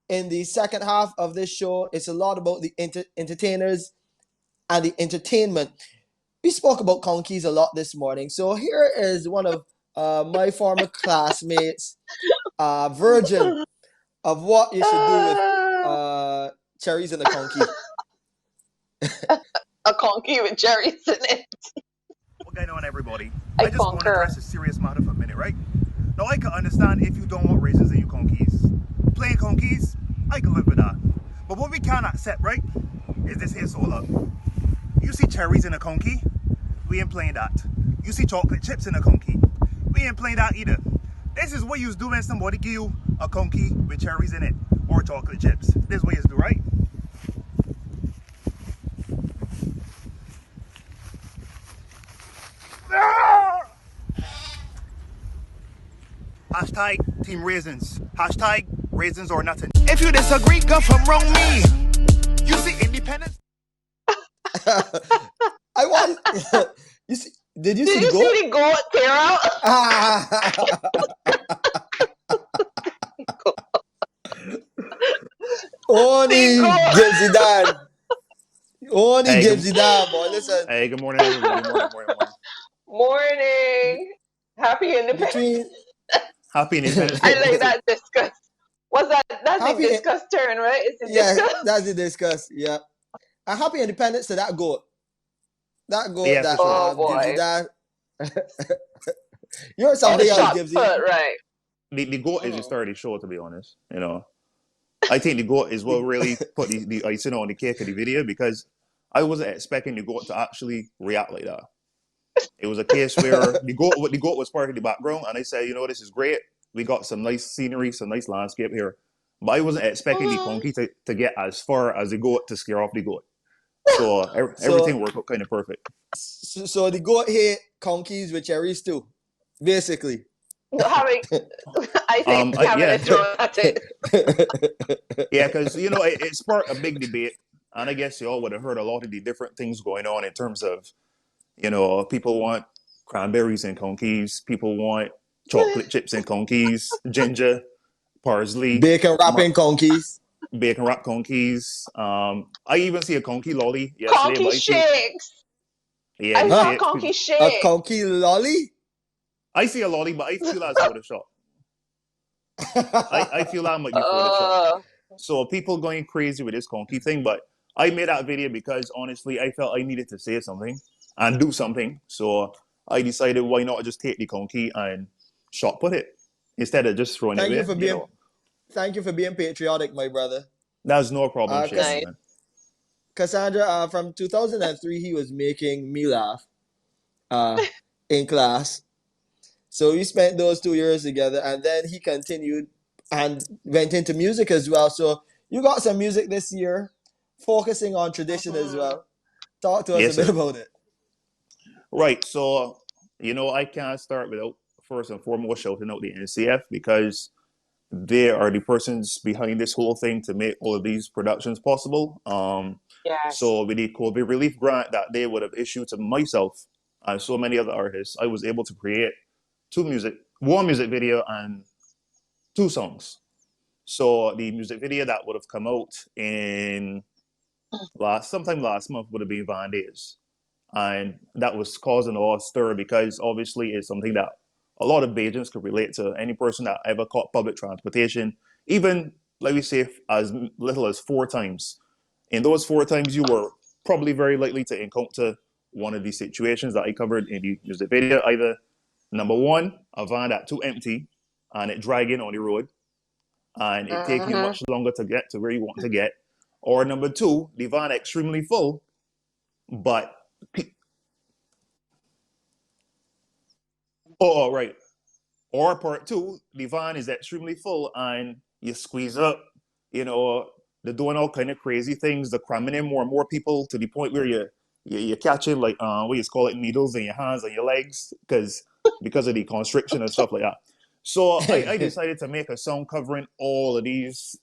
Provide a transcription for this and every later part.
in the second half of this show, it's a lot about the entertainers and the entertainment. We spoke about conkeys a lot this morning. So here is one of my former classmates' version of what you should do with Ah, cherries in a conky. a conky with cherries in it. What's going on, everybody? I I just want to conquer. address a serious matter for a minute, right? Now, I can understand if you don't want raisins in your conkeys. Plain conkeys, I can live with that. But what we can't accept, right, is this here. So look, you see cherries in a conky, we ain't playing that. You see chocolate chips in a conky, we ain't playing that either. This is what you do when somebody give you a conky with cherries in it or chocolate chips. This is what you do, right? Hashtag Team Raisins. Hashtag Raisins or nothing. If you disagree, come from wrong me. You see independence? I want you see. Did you Did see the you goat? see the goat, Tara? Ah! The Only goat. Gibbzy Dan. Only Hey, Gibbzy Dan, boy. Listen, hey, good morning, everybody. Morning. Morning. Happy Independence. between Happy Independence I Day, like also. that discuss. What's that? That's the happy, discuss turn, right? It's the yeah, discuss. that's the discuss. Yeah, a happy independence to that goat. That goat Yeah, for that sure. Oh Gibbsy boy. Dan. You're On the something else, shot Gibbsy. put, right. The goat is the Mm. star of the show, to be honest. You know, I think the goat is what really put the icing on the cake of the video because I wasn't expecting the goat to actually react like that. It was a case where the goat was part of the background, and I said, you know, this is great. We got some nice scenery, some nice landscape here. But I wasn't expecting the Mhm. conky to get as far as the goat to scare off the goat. So So, everything worked out kind of perfect. so the goat hate conkeys with cherries too, basically. Having, I think having Yeah, a throw at it. yeah, because you know it sparked a big debate, and I guess y'all would have heard a lot of the different things going on in terms of, you know, people want cranberries and conkeys, people want chocolate chips and conkeys, ginger, parsley, Bacon wrapping conkeys. bacon wrap conkeys. I even see a conky lolly yesterday, Conky but I feel, shakes. yeah, I you see saw Huh? it. conky A shake. conky lolly? I see a lolly, but I feel that's Photoshop. I feel that might be Photoshop. Uh, So people going crazy with this conky thing, but I made that video because honestly, I felt I needed to say something and do something. So I decided why not just take the conky and shot put it instead of just throwing it thank you away. for You being know, thank you for being patriotic, my brother. that's no problem sharing it, Cause nice. man. Cassandra, from 2003, he was making me laugh uh, in class. So we spent those 2 years together, and then he continued and went into music as well. So you got some music this year, focusing on tradition as Mhm. well. Talk to us a Yes, bit sir. about it. Right. So, you know, I can't start without first and foremost shouting out the NCF because they are the persons behind this whole thing to make all of these productions possible. Yes. So with the COVID relief grant that they would have issued to myself and so many other artists, I was able to create one music video and two songs. So the music video that would have come out in sometime last month would have been Van Days. And that was causing a lot of stir because obviously it's something that a lot of Bajans could relate to. Any person that ever caught public transportation, even like we say as little as 4 times. In those 4 times, you were probably very likely to encounter one of these situations that I covered in the music video. Either number one, a van that too empty and it dragging on the road and it take you Hmm. much longer to get to where you want to get, or number two, the van extremely full, but oh, right. Or part two, the van is extremely full and you squeeze up, you know, they're doing all kind of crazy things. They're cramming in more and more people to the point where you're catching like what you call it, needles in your hands and your legs because of the constriction and stuff like that. So I decided to make a song covering all of this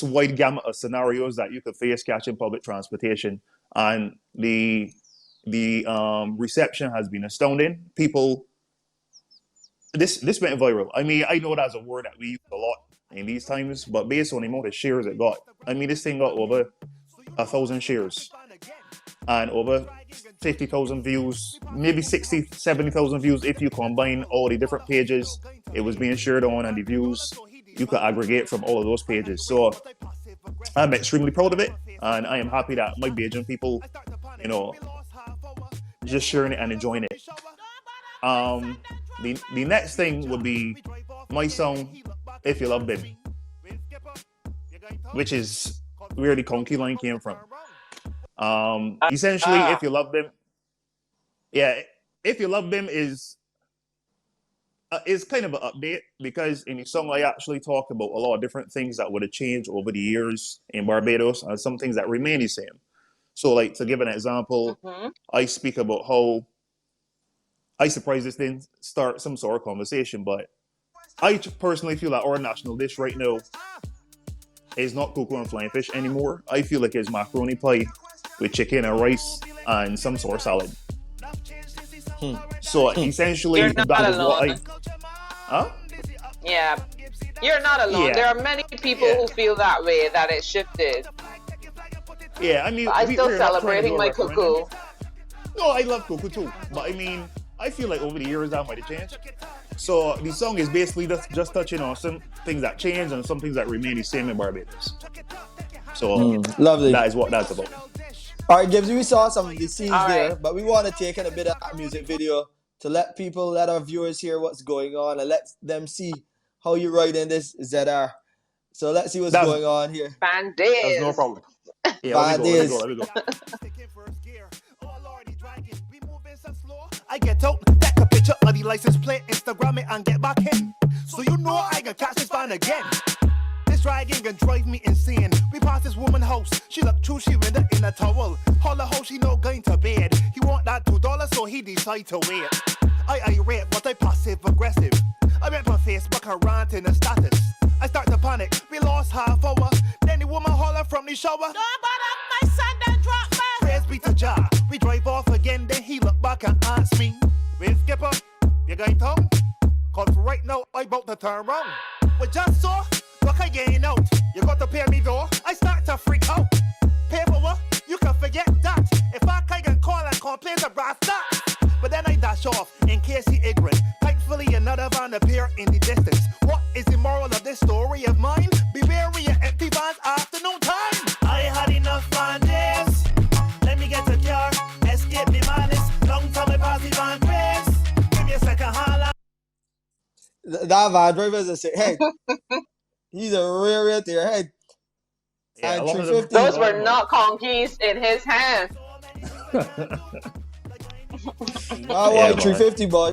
wide gamut of scenarios that you could face catching public transportation, and the reception has been astounding. People, this went viral. I mean, I know that's a word that we use a lot in these times, but based on the amount of shares it got, I mean, this thing got over 1,000 shares and over 50,000 views, maybe 60, 70,000 views if you combine all the different pages it was being shared on and the views you could aggregate from all of those pages. So I'm extremely proud of it, and I am happy that my Bajan people, you know, just sharing it and enjoying it. The next thing would be my song, If You Love Them, which is where the conkie line came from. Essentially, If You Love Them, yeah, If You Love Them is kind of an update, because in the song I actually talk about a lot of different things that would have changed over the years in Barbados and some things that remain the same. So, like, to give an example, I speak about how I surprised this didn't start some sort of conversation, but I personally feel that our national dish right now is not cocoa and flying fish anymore. I feel like it's macaroni pie with chicken and rice and some sort of salad. So essentially, that is what I... Huh? Yeah. You're not alone. Yeah. There are many people who feel that way, that it shifted. Yeah, I mean... But I'm still celebrating my cuckoo. No, I love cuckoo too. But I mean, I feel like over the years that might have changed. So the song is basically just touching on some things that change and some things that remain the same in Barbados. So lovely. That is what that's about. All right, Gibbzy, we saw some of the scenes there, but we want to take in a bit of that music video to let our viewers hear what's going on and let them see how you write in this ZR. So let's see what's going on here. Bandits. That's no problem. Yeah, let me go. I get out, take a picture of the license plate, Instagram it and get back in. So you know I can catch this van again. This dragging can drive me insane. We pass this woman house, she look true, she in a towel. Holla how she no going to bed. He want that $2, so he decide to wait. I irate, but I passive aggressive. I went on Facebook, I rant in a status. I start to panic, we lost half hour. Then the woman holler from the shower. No, but my son done drop me. Praise be to Jah. We drive off again, then he look back and ask me, "Well, skipper, you going home? Cause right now I about to turn wrong." But just so, look again out. You got to pay me though. I start to freak out. Paperwork, you can forget that. If I can call and complain to brass that. But then I dash off in case he ignorant. Thankfully another van appear in the distance. What is the moral of this story of mine? Be wary of empty vans afternoon time. I had enough van days. Let me get a car, escape me madness. Long time I pass the van grace. Give me a second holla. That van driver is a sick head. He's a real there head. Yeah, and 350. Those were not conkies in his hand. I want 350, boy.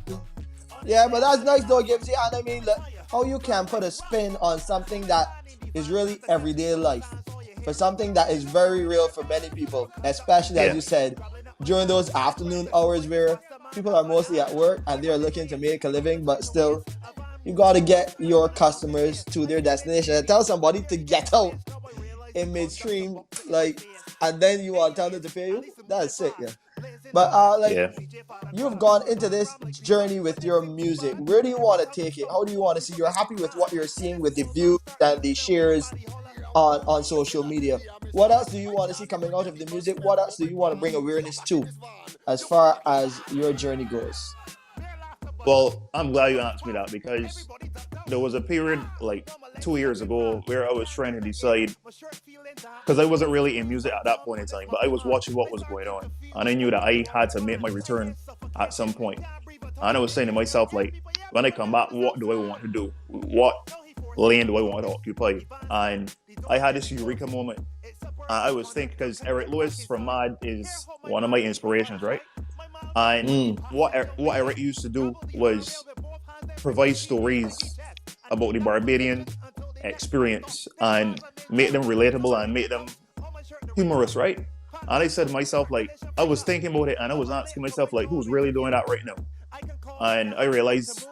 Yeah, but that's nice though, Gibbzy. And I mean, how you can put a spin on something that is really everyday life, for something that is very real for many people, especially as you said, during those afternoon hours where people are mostly at work and they're looking to make a living, but still, you gotta get your customers to their destination and tell somebody to get out in midstream, like, and then you want to tell them to pay you. That's sick, yeah. But you've gone into this journey with your music. Where do you want to take it? How do you want to see? You're happy with what you're seeing with the views and the shares on social media. What else do you want to see coming out of the music? What else do you want to bring awareness to as far as your journey goes? Well, I'm glad you asked me that, because there was a period like 2 years ago where I was trying to decide, because I wasn't really in music at that point in time, but I was watching what was going on, and I knew that I had to make my return at some point. And I was saying to myself, like, when I come back, what do I want to do? What lane do I want to occupy? And I had this eureka moment. I was thinking, because Eric Lewis from Mad is one of my inspirations, right? And what Eric used to do was provide stories about the Barbadian experience and make them relatable and make them humorous, right? And I said to myself, like, I was thinking about it and I was asking myself, like, who's really doing that right now? And I realized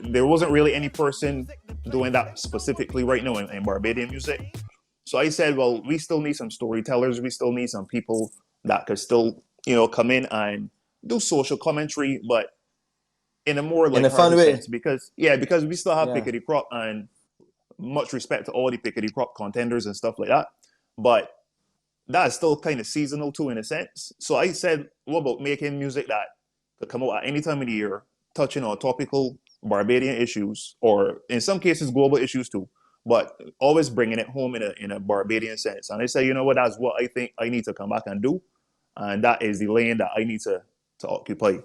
there wasn't really any person doing that specifically right now in Barbadian music. So I said, well, we still need some storytellers. We still need some people that could still, come in and do social commentary, but in a more like in a fun way. Sense, because we still have Pickety Crop, and much respect to all the pickety crop contenders and stuff like that, but that is still kind of seasonal too in a sense. So I said, what about making music that could come out at any time of the year, touching on topical Barbadian issues, or in some cases global issues too, but always bringing it home in a Barbadian sense. And I say, you know what, that's what I think I need to come back and do, and that is the lane that I need to occupy.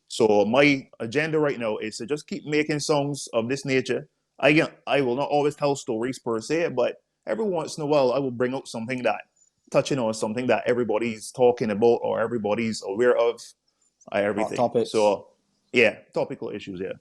So my agenda right now is to just keep making songs of this nature. I will not always tell stories per se, but every once in a while I will bring out something that touching on something that everybody's talking about or everybody's aware of, Hot everything. topics. So yeah, topical issues. Yeah.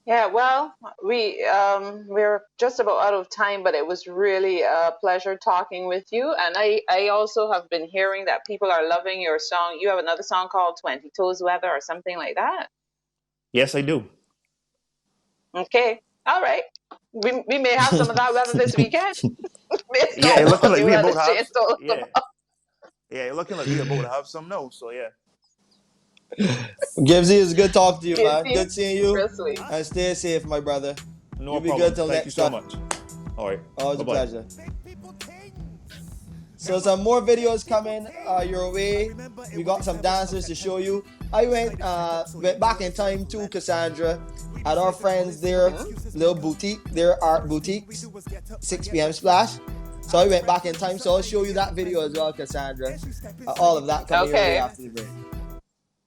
Yeah, well, we're just about out of time, but it was really a pleasure talking with you. And I also have been hearing that people are loving your song. You have another song called 20 Toes Weather or something like that. Yes, I do. Okay. All right. We may have some of that weather this weekend. Based Yeah, on looking what like you we had about to to have. say. So, Yeah, yeah, looking like we about to have some now. So yeah. Gibbzy, it's good talking to you, man. Gibbzy, Good seeing you. real sweet. And stay safe, my brother. No You be problem. good till Thank you next so time. much. All right. Always a Bye-bye. pleasure. So some more videos coming your way. We got some dancers to show you. I went back in time too, Cassandra, at our friends there, little boutique, their art boutiques, 6 p.m. splash. So I went back in time, so I'll show you that video as well, Cassandra. All of that coming your way Okay. after the break.